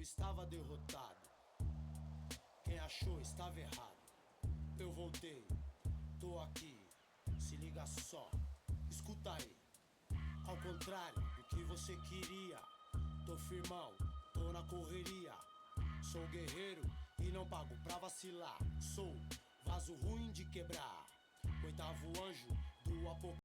estava derrotado. Quem achou estava errado. Eu voltei, tô aqui, se liga só, escuta aí. Ao contrário do que você queria, tô firmão, tô na correria. Sou guerreiro e não pago pra vacilar. Sou vaso ruim de quebrar, oitavo anjo do apocalipse.